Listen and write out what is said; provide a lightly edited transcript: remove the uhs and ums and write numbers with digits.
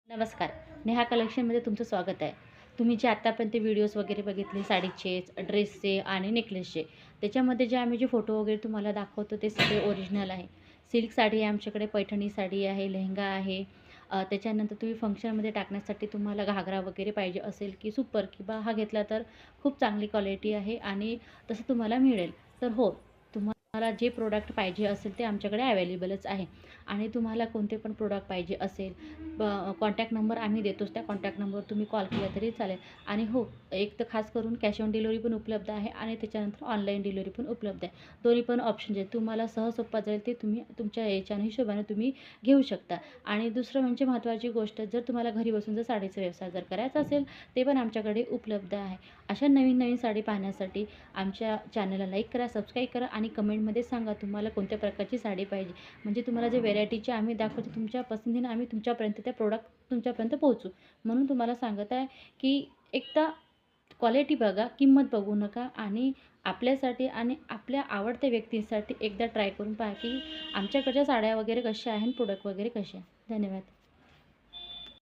नमस्कार. नेहा कलेक्शनमध्ये तुमचं स्वागत आहे. तुम्ही जे आत्तापर्यंत व्हिडिओज वगैरे बघितले साडीचे, ड्रेसचे आणि नेकलेसचे, त्याच्यामध्ये जे आम्ही जे फोटो वगैरे तुम्हाला दाखवतो ते सगळे ओरिजिनल आहे. सिल्क साडी आहे आमच्याकडे, पैठणी साडी आहे, लेहंगा आहे. त्याच्यानंतर तुम्ही फंक्शनमध्ये टाकण्यासाठी तुम्हाला घागरा वगैरे पाहिजे असेल की सुपर किंवा हा घेतला तर खूप चांगली क्वालिटी आहे आणि तसं तुम्हाला मिळेल. तर हो, तुम्हाला जे प्रोडक्ट पाहिजे असेल ते आमच्याकडे अवेलेबलच आहे. आणि तुम्हाला कोणते पण प्रोडक्ट पाहिजे असेल, कॉन्टॅक्ट नंबर आम्ही देतोच, त्या कॉन्टॅक्ट नंबरवर तुम्ही कॉल केला तरी चालेल. आणि हो, एक तर खास करून कॅश ऑन डिलिव्हरी पण उपलब्ध आहे आणि त्याच्यानंतर ऑनलाईन डिलिव्हरी पण उपलब्ध आहे. दोन्ही पण ऑप्शन जे तुम्हाला सोपा जाईल ते तुम्ही तुमच्या याच्या हिशोबाने तुम्ही घेऊ शकता. आणि दुसरं म्हणजे महत्त्वाची गोष्ट, जर तुम्हाला घरी बसून जर साडीचा व्यवसाय जर करायचा असेल ते पण आमच्याकडे उपलब्ध आहे. अशा नवीन नवीन साडी पाहण्यासाठी आमच्या चॅनलला लाईक करा, सबस्क्राईब करा आणि कमेंटमध्ये सांगा तुम्हाला कोणत्या प्रकारची साडी पाहिजे. म्हणजे तुम्हाला जे व्हेरायटीचे आम्ही दाखवतो तुमच्या पसंतीने आम्ही तुमच्यापर्यंत त्या प्रोडक्ट तुमच्यापर्यंत पोहोचू. म्हणून तुम्हाला सांगत आहे की एकदा क्वालिटी बघा, किंमत बघू नका आणि आपल्यासाठी आणि आपल्या आवडत्या व्यक्तींसाठी एकदा ट्राय करून पहा की आमच्याकडच्या साड्या वगैरे कशा आहेत, प्रोडक्ट वगैरे कसे आहे. धन्यवाद.